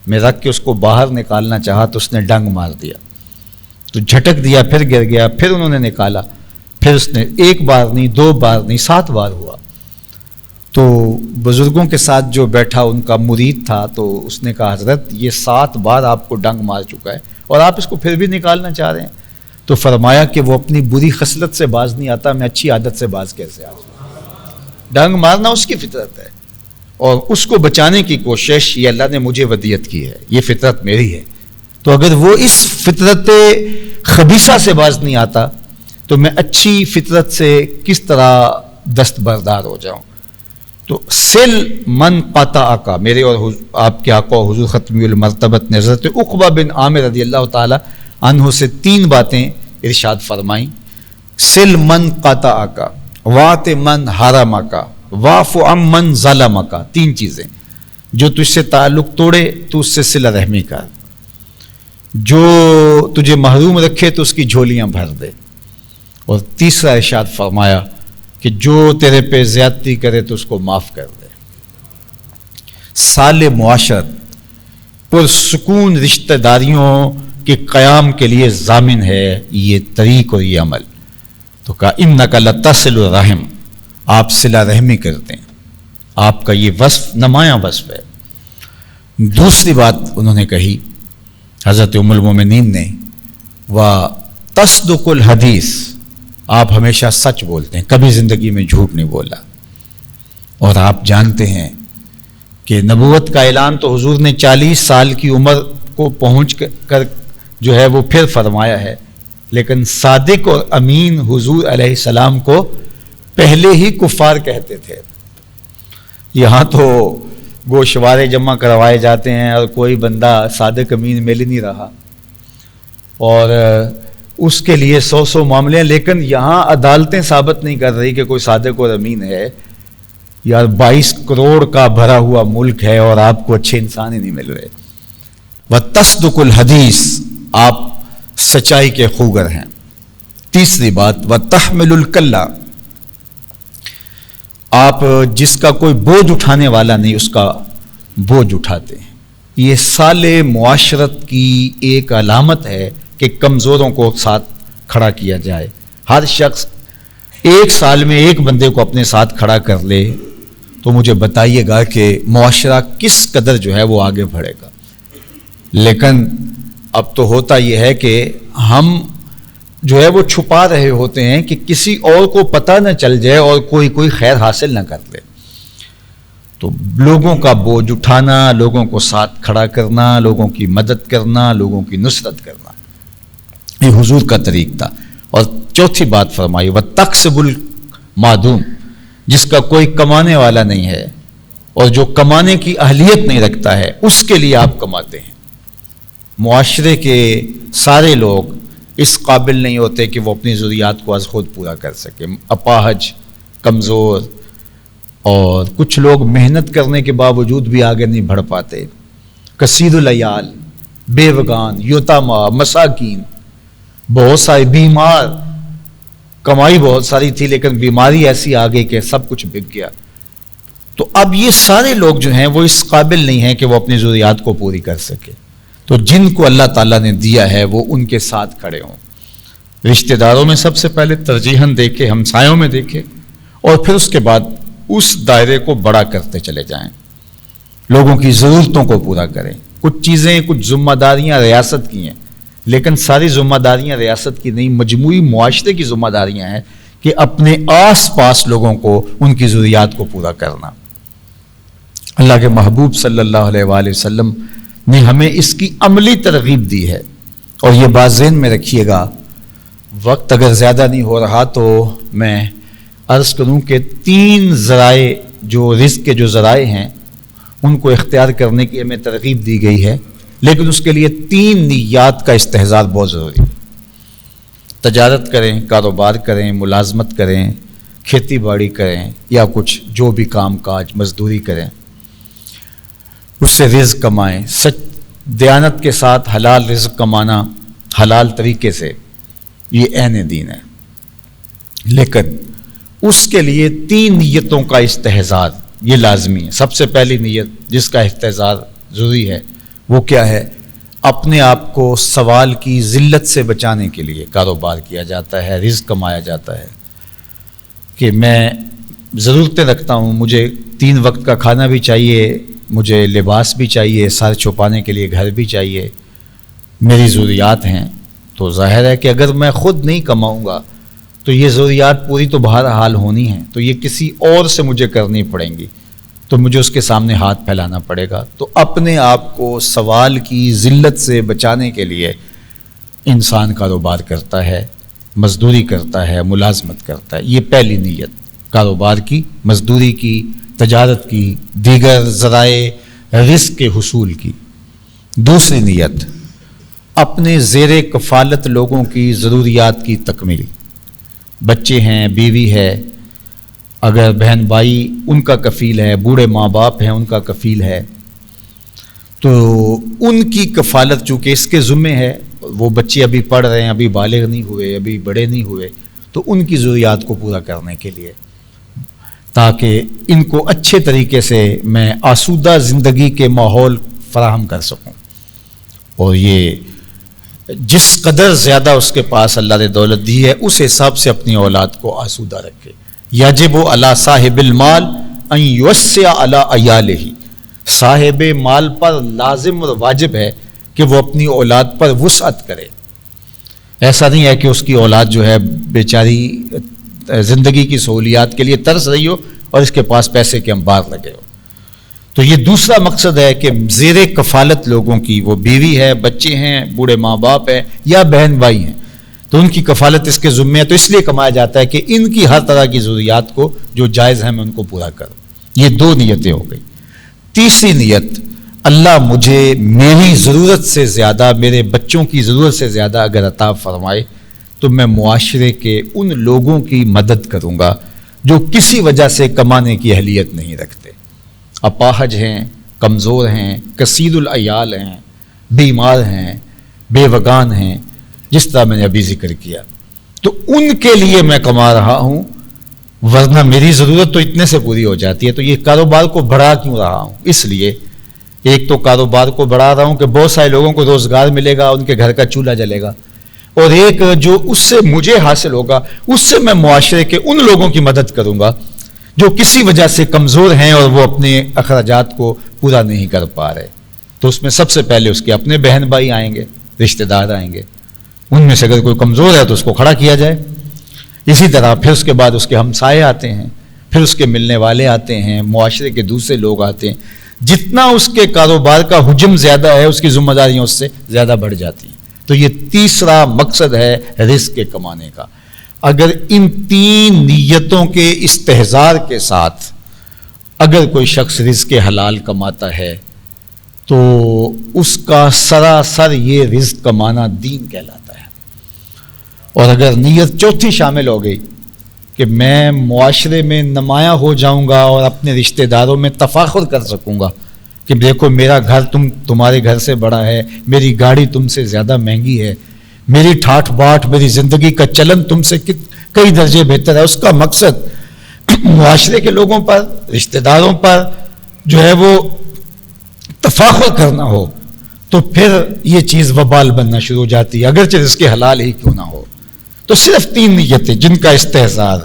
میں رکھ کے اس کو باہر نکالنا چاہا تو اس نے ڈنگ مار دیا, تو جھٹک دیا, پھر گر گیا, پھر انہوں نے نکالا, پھر اس نے ایک بار نہیں, 2 بار نہیں, 7 بار ہوا. تو بزرگوں کے ساتھ جو بیٹھا ان کا مرید تھا, تو اس نے کہا حضرت یہ 7 بار آپ کو ڈنگ مار چکا ہے اور آپ اس کو پھر بھی نکالنا چاہ رہے ہیں. تو فرمایا کہ وہ اپنی بری خصلت سے باز نہیں آتا, میں اچھی عادت سے باز کیسے آؤں؟ ڈنگ مارنا اس کی فطرت ہے اور اس کو بچانے کی کوشش یہ اللہ نے مجھے ودیت کی ہے, یہ فطرت میری ہے. تو اگر وہ اس فطرت خبیثہ سے باز نہیں آتا تو میں اچھی فطرت سے کس طرح دستبردار ہو جاؤں؟ تو سل من قطع کا, میرے اور آپ کے آقا حضور ختمی المرتبت نے حضرت عقبہ بن عامر رضی اللہ تعالی عنہ سے 3 باتیں ارشاد فرمائیں. سل من قطع کا, وات من حرم کا, واف عن من ظلم کا. 3 چیزیں. جو تجھ سے تعلق توڑے تو اس سے صلہ رحمی کر, جو تجھے محروم رکھے تو اس کی جھولیاں بھر دے, اور تیسرا ارشاد فرمایا کہ جو تیرے پہ زیادتی کرے تو اس کو معاف کر دے. سال معاشرت پرسکون رشتہ داریوں کے قیام کے لیے ضامن ہے یہ طریق اور یہ عمل. تو کہا انک لتصل الرحم, آپ صلہ رحمی کرتے ہیں, آپ کا یہ وصف نمایاں وصف ہے. دوسری بات انہوں نے کہی حضرت ام المومنین نے, وتصدق الحدیث, آپ ہمیشہ سچ بولتے ہیں, کبھی زندگی میں جھوٹ نہیں بولا. اور آپ جانتے ہیں کہ نبوت کا اعلان تو حضور نے 40 سال کی عمر کو پہنچ کر جو ہے وہ پھر فرمایا ہے, لیکن صادق اور امین حضور علیہ السلام کو پہلے ہی کفار کہتے تھے. یہاں تو گوشوارے جمع کروائے جاتے ہیں اور کوئی بندہ صادق امین مل نہیں رہا, اور اس کے لیے 100 معاملے ہیں, لیکن یہاں عدالتیں ثابت نہیں کر رہی کہ کوئی صادق اور امین ہے. یار 22 کروڑ کا بھرا ہوا ملک ہے اور آپ کو اچھے انسان ہی نہیں مل رہے. وتصدق الحدیث, آپ سچائی کے خوگر ہیں. تیسری بات وتحمل الکلہ, آپ جس کا کوئی بوجھ اٹھانے والا نہیں اس کا بوجھ اٹھاتے ہیں. یہ سال معاشرت کی ایک علامت ہے کہ کمزوروں کو ساتھ کھڑا کیا جائے. ہر شخص 1 سال میں ایک بندے کو اپنے ساتھ کھڑا کر لے تو مجھے بتائیے گا کہ معاشرہ کس قدر جو ہے وہ آگے بڑھے گا. لیکن اب تو ہوتا یہ ہے کہ ہم جو ہے وہ چھپا رہے ہوتے ہیں کہ کسی اور کو پتہ نہ چل جائے اور کوئی خیر حاصل نہ کر لے. تو لوگوں کا بوجھ اٹھانا, لوگوں کو ساتھ کھڑا کرنا, لوگوں کی مدد کرنا, لوگوں کی نصرت کرنا, یہ حضور کا طریق تھا. اور چوتھی بات فرمائی وتکسب المعدوم, جس کا کوئی کمانے والا نہیں ہے اور جو کمانے کی اہلیت نہیں رکھتا ہے اس کے لیے آپ کماتے ہیں. معاشرے کے سارے لوگ اس قابل نہیں ہوتے کہ وہ اپنی ضروریات کو از خود پورا کر سکیں. اپاہج, کمزور, اور کچھ لوگ محنت کرنے کے باوجود بھی آگے نہیں بڑھ پاتے. کثیر العیال، بیوگان، یتاما، مساکین، بہت سارے بیمار، کمائی بہت ساری تھی لیکن بیماری ایسی آ گئی کہ سب کچھ بک گیا. تو اب یہ سارے لوگ جو ہیں وہ اس قابل نہیں ہیں کہ وہ اپنی ضروریات کو پوری کر سکے. تو جن کو اللہ تعالیٰ نے دیا ہے وہ ان کے ساتھ کھڑے ہوں. رشتہ داروں میں سب سے پہلے ترجیحاً دیکھے، ہمسایوں میں دیکھے، اور پھر اس کے بعد اس دائرے کو بڑا کرتے چلے جائیں. لوگوں کی ضرورتوں کو پورا کریں. کچھ چیزیں، کچھ ذمہ داریاں ریاست کی ہیں، لیکن ساری ذمہ داریاں ریاست کی نہیں، مجموعی معاشرے کی ذمہ داریاں ہیں کہ اپنے آس پاس لوگوں کو ان کی ضروریات کو پورا کرنا. اللہ کے محبوب صلی اللہ علیہ وآلہ وسلم نے ہمیں اس کی عملی ترغیب دی ہے. اور یہ بات ذہن میں رکھیے گا، وقت اگر زیادہ نہیں ہو رہا تو میں عرض کروں کہ 3 ذرائع جو رزق کے جو ذرائع ہیں ان کو اختیار کرنے کی ہمیں ترغیب دی گئی ہے، لیکن اس کے لیے 3 نیات کا استحضار بہت ضروری ہے. تجارت کریں، کاروبار کریں، ملازمت کریں، کھیتی باڑی کریں، یا کچھ جو بھی کام کاج مزدوری کریں، اس سے رزق کمائیں. دیانت کے ساتھ حلال رزق کمانا حلال طریقے سے، یہ عین دین ہے. لیکن اس کے لیے 3 نیتوں کا استحضار یہ لازمی ہے. سب سے پہلی نیت جس کا استحضار ضروری ہے وہ کیا ہے؟ اپنے آپ کو سوال کی ذلت سے بچانے کے لیے کاروبار کیا جاتا ہے، رزق کمایا جاتا ہے کہ میں ضرورتیں رکھتا ہوں، مجھے 3 وقت کا کھانا بھی چاہیے، مجھے لباس بھی چاہیے، سر چھپانے کے لیے گھر بھی چاہیے، میری ضروریات ہیں. تو ظاہر ہے کہ اگر میں خود نہیں کماؤں گا تو یہ ضروریات پوری تو بہرحال ہونی ہیں، تو یہ کسی اور سے مجھے کرنی پڑیں گی، تو مجھے اس کے سامنے ہاتھ پھیلانا پڑے گا. تو اپنے آپ کو سوال کی ذلت سے بچانے کے لیے انسان کاروبار کرتا ہے، مزدوری کرتا ہے، ملازمت کرتا ہے. یہ پہلی نیت کاروبار کی، مزدوری کی، تجارت کی، دیگر ذرائع رزق کے حصول کی. دوسری نیت اپنے زیر کفالت لوگوں کی ضروریات کی تکمیل. بچے ہیں، بیوی ہے، اگر بہن بھائی ان کا کفیل ہے، بوڑھے ماں باپ ہیں ان کا کفیل ہے، تو ان کی کفالت چونکہ اس کے ذمے ہے. وہ بچے ابھی پڑھ رہے ہیں، ابھی بالغ نہیں ہوئے، ابھی بڑے نہیں ہوئے، تو ان کی ضروریات کو پورا کرنے کے لیے، تاکہ ان کو اچھے طریقے سے میں آسودہ زندگی کے ماحول فراہم کر سکوں. اور یہ جس قدر زیادہ اس کے پاس اللہ نے دولت دی ہے اس حساب سے اپنی اولاد کو آسودہ رکھے. یجب علی صاحب المال ان یوسع علی عیالہ، صاحب مال پر لازم اور واجب ہے کہ وہ اپنی اولاد پر وسعت کرے. ایسا نہیں ہے کہ اس کی اولاد جو ہے بیچاری زندگی کی سہولیات کے لیے ترس رہی ہو اور اس کے پاس پیسے کے انبار لگے ہو. تو یہ دوسرا مقصد ہے کہ زیر کفالت لوگوں کی، وہ بیوی ہے، بچے ہیں، بوڑھے ماں باپ ہیں یا بہن بھائی ہیں، تو ان کی کفالت اس کے ذمے ہے. تو اس لیے کمایا جاتا ہے کہ ان کی ہر طرح کی ضروریات کو جو جائز ہیں میں ان کو پورا کروں. یہ 2 نیتیں ہو گئی. تیسری نیت، اللہ مجھے میری ضرورت سے زیادہ، میرے بچوں کی ضرورت سے زیادہ اگر عطا فرمائے تو میں معاشرے کے ان لوگوں کی مدد کروں گا جو کسی وجہ سے کمانے کی اہلیت نہیں رکھتے، اپاہج ہیں، کمزور ہیں، کثیر العیال ہیں، بیمار ہیں، بیوگان ہیں، جس طرح میں نے ابھی ذکر کیا. تو ان کے لیے میں کما رہا ہوں، ورنہ میری ضرورت تو اتنے سے پوری ہو جاتی ہے. تو یہ کاروبار کو بڑھا کیوں رہا ہوں؟ اس لیے ایک تو کاروبار کو بڑھا رہا ہوں کہ بہت سارے لوگوں کو روزگار ملے گا، ان کے گھر کا چولہا جلے گا، اور ایک جو اس سے مجھے حاصل ہوگا اس سے میں معاشرے کے ان لوگوں کی مدد کروں گا جو کسی وجہ سے کمزور ہیں اور وہ اپنے اخراجات کو پورا نہیں کر پا رہے. تو اس میں سب سے پہلے اس کے اپنے بہن بھائی آئیں گے، رشتہ دار آئیں گے، ان میں سے اگر کوئی کمزور ہے تو اس کو کھڑا کیا جائے. اسی طرح پھر اس کے بعد اس کے ہمسائے آتے ہیں، پھر اس کے ملنے والے آتے ہیں، معاشرے کے دوسرے لوگ آتے ہیں. جتنا اس کے کاروبار کا حجم زیادہ ہے اس کی ذمہ داریاں اس سے زیادہ بڑھ جاتی ہیں. تو یہ تیسرا مقصد ہے رزق کے کمانے کا. اگر ان 3 نیتوں کے استحضار کے ساتھ اگر کوئی شخص رزق حلال کماتا ہے تو اس کا سراسر یہ رزق کمانا دین کہلاتا ہے. اور اگر نیت چوتھی شامل ہو گئی کہ میں معاشرے میں نمایاں ہو جاؤں گا اور اپنے رشتہ داروں میں تفاخر کر سکوں گا کہ دیکھو میرا گھر تمہارے گھر سے بڑا ہے، میری گاڑی تم سے زیادہ مہنگی ہے، میری ٹھاٹھ باٹھ، میری زندگی کا چلن تم سے کئی درجے بہتر ہے. اس کا مقصد معاشرے کے لوگوں پر، رشتہ داروں پر جو ہے وہ تفاخر کرنا ہو، تو پھر یہ چیز وبال بننا شروع ہو جاتی ہے، اگرچہ اس کے حلال ہی کیوں نہ ہو. تو صرف 3 نیتیں جن کا استحضار: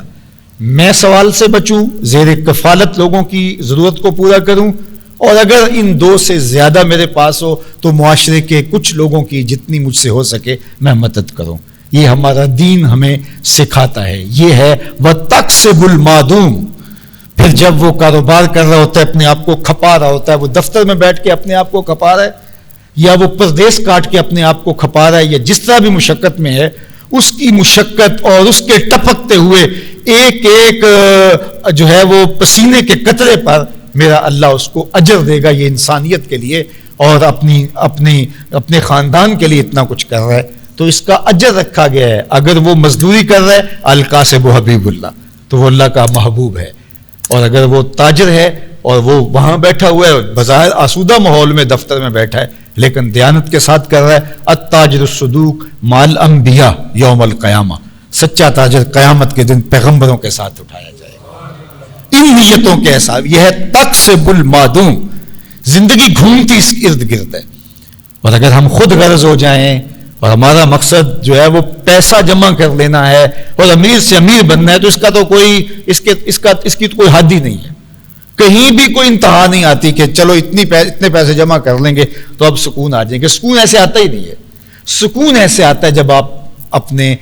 میں سوال سے بچوں، زیر کفالت لوگوں کی ضرورت کو پورا کروں، اور اگر ان 2 سے زیادہ میرے پاس ہو تو معاشرے کے کچھ لوگوں کی جتنی مجھ سے ہو سکے میں مدد کروں. یہ ہمارا دین ہمیں سکھاتا ہے. یہ ہے وَتَقْسِبُ الْمَعْدُومُ. پھر جب وہ کاروبار کر رہا ہوتا ہے، اپنے آپ کو کھپا رہا ہوتا ہے، وہ دفتر میں بیٹھ کے اپنے آپ کو کھپا رہا ہے، یا وہ پردیس کاٹ کے اپنے آپ کو کھپا رہا ہے، یا جس طرح بھی مشقت میں ہے، اس کی مشقت اور اس کے ٹپکتے ہوئے ایک ایک جو ہے وہ پسینے کے قطرے پر میرا اللہ اس کو اجر دے گا. یہ انسانیت کے لیے اور اپنے خاندان کے لیے اتنا کچھ کر رہا ہے تو اس کا اجر رکھا گیا ہے. اگر وہ مزدوری کر رہا ہے، القاسب حبیب اللہ، تو وہ اللہ کا محبوب ہے. اور اگر وہ تاجر ہے اور وہ وہاں بیٹھا ہوا ہے، بظاہر آسودہ ماحول میں دفتر میں بیٹھا ہے، لیکن دیانت کے ساتھ کر رہا ہے، التاجر الصدوق مال انبیاء یوم القیامہ. سچا تاجر قیامت کے دن پیغمبروں کے ساتھ اٹھایا جائے گا. ان نیتوں کے حساب یہ ہے تقسب المعدوم. زندگی گھومتی اس ارد گرد ہے. اور اگر ہم خود غرض ہو جائیں اور ہمارا مقصد جو ہے وہ پیسہ جمع کر لینا ہے اور امیر سے امیر بننا ہے، تو اس کا تو کوئی اس کی تو کوئی حد ہی نہیں ہے. کہیں بھی کوئی انتہا نہیں آتی کہ چلو اتنے پیسے جمع کر لیں گے تو اب سکون آ جائیں گے. سکون ایسے آتا ہی نہیں ہے. سکون ایسے آتا ہے جب آپ اپنے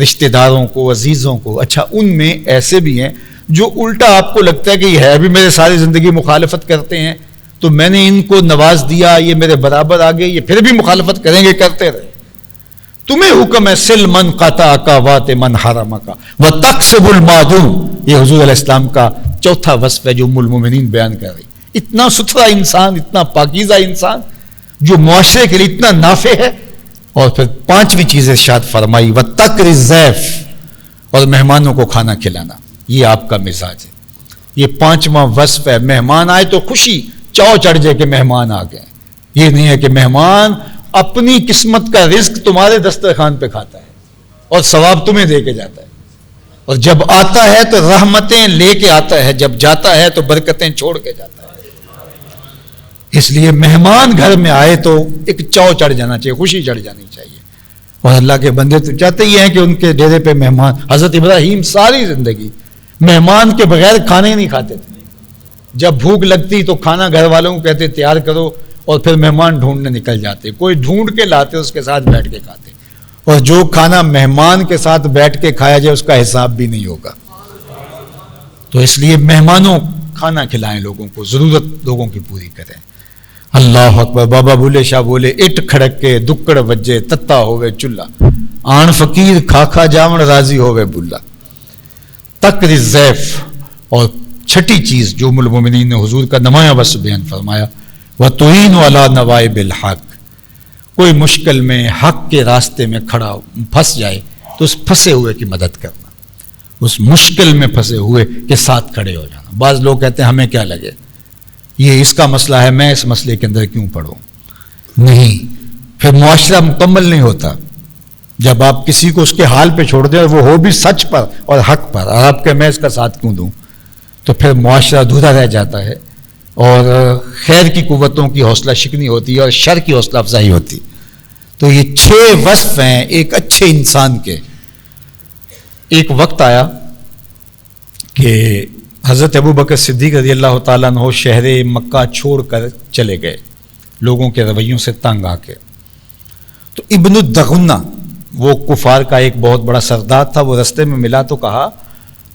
رشتہ داروں کو، عزیزوں کو، اچھا ان میں ایسے بھی ہیں جو الٹا آپ کو لگتا ہے کہ یہ ہے بھی میرے ساری زندگی مخالفت کرتے ہیں، تو میں نے ان کو نواز دیا، یہ میرے برابر آ گئے، یہ پھر بھی مخالفت کریں گے، کرتے رہے. تمہیں حکم ہے سل من قطع کا وات من حرم کا وتقسب المعدوم. یہ حضور علیہ السلام کا چوتھا وصف ہے جو ام المومنین بیان کر رہی. اتنا ستھرا انسان، اتنا پاکیزہ انسان جو معاشرے کے لیے اتنا نافع ہے. اور پھر 5ویں چیز ارشاد فرمائی وتقر الضیف، اور مہمانوں کو کھانا کھلانا. یہ آپ کا مزاج ہے. یہ 5واں وصف ہے. مہمان آئے تو خوشی، چاؤ چڑھ جائے کہ مہمان آ گئے. یہ نہیں ہے کہ مہمان اپنی قسمت کا رزق تمہارے دسترخوان پہ کھاتا ہے اور ثواب تمہیں دے کے جاتا ہے. اور جب آتا ہے تو رحمتیں لے کے آتا ہے، جب جاتا ہے تو برکتیں چھوڑ کے جاتا ہے. اس لیے مہمان گھر میں آئے تو ایک چاؤ چڑھ جانا چاہیے، خوشی چڑھ جانی چاہیے. اور اللہ کے بندے تو چاہتے ہی ہیں کہ ان کے ڈیرے پہ مہمان. حضرت ابراہیم ساری زندگی مہمان کے بغیر کھانے نہیں کھاتے تھے. جب بھوک لگتی تو کھانا گھر والوں کو کہتے تیار کرو، اور پھر مہمان ڈھونڈنے نکل جاتے. کوئی ڈھونڈ کے لاتے، اس کے ساتھ بیٹھ کے کھاتے. اور جو کھانا مہمان کے ساتھ بیٹھ کے کھایا جائے اس کا حساب بھی نہیں ہوگا. تو اس لیے مہمانوں کھانا کھلائیں، لوگوں کو ضرورت لوگوں کی پوری کریں. اللہ اکبر. بابا بھولے شاہ بولے اٹ کھڑک کے دکڑ وجے تتا ہوئے چلہ، آن فقیر کھا کھا جاون راضی ہوئے بلا. تقر الضیف. اور 6ٹھی چیز جو ام المومنین نے حضور کا نمایاں وصف بیان فرمایا وَتُعِينُ عَلَى نَوَائِبِ الْحَقِّ. کوئی مشکل میں حق کے راستے میں کھڑا پھنس جائے تو اس پھنسے ہوئے کی مدد کرنا، اس مشکل میں پھنسے ہوئے کے ساتھ کھڑے ہو جانا. بعض لوگ کہتے ہیں ہمیں کیا لگے، یہ اس کا مسئلہ ہے، میں اس مسئلے کے اندر کیوں پڑھوں. نہیں، پھر معاشرہ مکمل نہیں ہوتا. جب آپ کسی کو اس کے حال پہ چھوڑ دیں اور وہ ہو بھی سچ پر اور حق پر، اور آپ کہ میں اس کا ساتھ کیوں دوں، تو پھر معاشرہ ادھورا رہ جاتا ہے اور خیر کی قوتوں کی حوصلہ شکنی ہوتی ہے اور شر کی حوصلہ افزائی ہوتی. تو یہ 6 وصف ہیں ایک اچھے انسان کے. ایک وقت آیا کہ حضرت ابوبکر صدیق رضی اللہ تعالیٰ عنہ شہر مکہ چھوڑ کر چلے گئے لوگوں کے رویوں سے تنگ آ کے. تو ابن الدغنہ وہ کفار کا ایک بہت بڑا سردار تھا، وہ رستے میں ملا تو کہا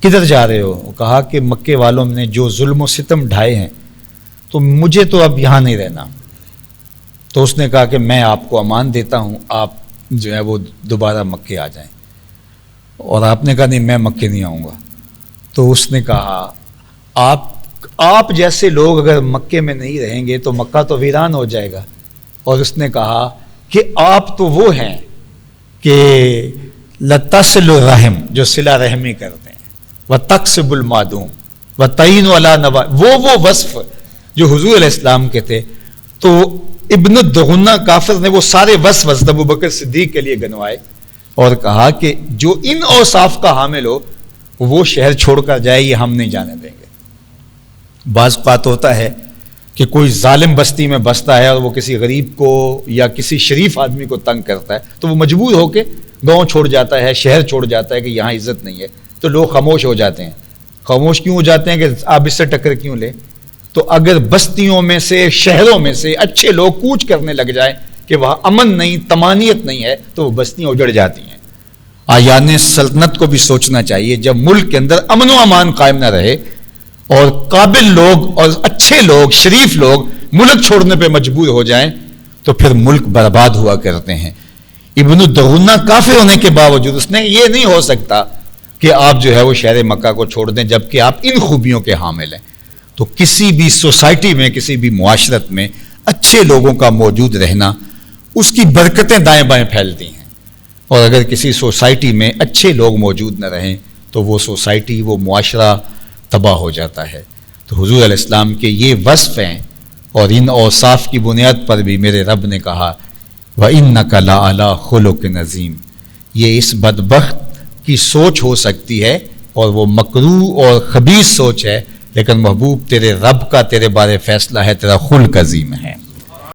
کدھر جا رہے ہو؟ وہ کہا کہ مکے والوں نے جو ظلم و ستم ڈھائے ہیں تو مجھے تو اب یہاں نہیں رہنا. تو اس نے کہا کہ میں آپ کو امان دیتا ہوں، آپ جو ہے وہ دوبارہ مکے آ جائیں. اور آپ نے کہا نہیں میں مکے نہیں آؤں گا. تو اس نے کہا آپ جیسے لوگ اگر مکے میں نہیں رہیں گے تو مکہ تو ویران ہو جائے گا. اور اس نے کہا کہ آپ تو وہ ہیں کہ لتصل الرحم، جو صلہ رحمی کرتے ہیں. و تقسب المعدوم و تعین علی نوا، وہ وصف جو حضور علیہ السلام کے تھے. تو ابن الدغنہ کافر نے وہ سارے وصف حضرت ابوبکر صدیق کے لیے گنوائے اور کہا کہ جو ان اوصاف کا حامل ہو وہ شہر چھوڑ کر جائے، یہ ہم نہیں جانے دیں گے. بعض اوقات ہوتا ہے کہ کوئی ظالم بستی میں بستا ہے اور وہ کسی غریب کو یا کسی شریف آدمی کو تنگ کرتا ہے تو وہ مجبور ہو کے گاؤں چھوڑ جاتا ہے، شہر چھوڑ جاتا ہے کہ یہاں عزت نہیں ہے. تو لوگ خاموش ہو جاتے ہیں. خاموش کیوں ہو جاتے ہیں کہ آپ اس سے ٹکر کیوں لیں؟ تو اگر بستیوں میں سے، شہروں میں سے اچھے لوگ کوچ کرنے لگ جائیں کہ وہاں امن نہیں، طمانیت نہیں ہے، تو وہ بستیاں اجڑ جاتی ہیں. آیان سلطنت کو بھی سوچنا چاہیے جب ملک کے اندر امن و امان قائم نہ رہے اور قابل لوگ اور اچھے لوگ، شریف لوگ ملک چھوڑنے پہ مجبور ہو جائیں تو پھر ملک برباد ہوا کرتے ہیں. ابن الدغنہ کافر ہونے کے باوجود اس نے یہ نہیں ہو سکتا کہ آپ جو ہے وہ شہر مکہ کو چھوڑ دیں جبکہ آپ ان خوبیوں کے حامل ہیں. تو کسی بھی سوسائٹی میں، کسی بھی معاشرت میں اچھے لوگوں کا موجود رہنا، اس کی برکتیں دائیں بائیں پھیلتی ہیں. اور اگر کسی سوسائٹی میں اچھے لوگ موجود نہ رہیں تو وہ سوسائٹی، وہ معاشرہ تباہ ہو جاتا ہے. تو حضور علیہ السلام کے یہ وصف ہیں اور ان اوصاف کی بنیاد پر بھی میرے رب نے کہا وَإِنَّكَ لَعَلَىٰ خُلُقٍ عَظِيمٍ. یہ اس بدبخت کی سوچ ہو سکتی ہے اور وہ مکروہ اور خبیث سوچ ہے، لیکن محبوب تیرے رب کا تیرے بارے فیصلہ ہے، تیرا خلق عظیم ہے.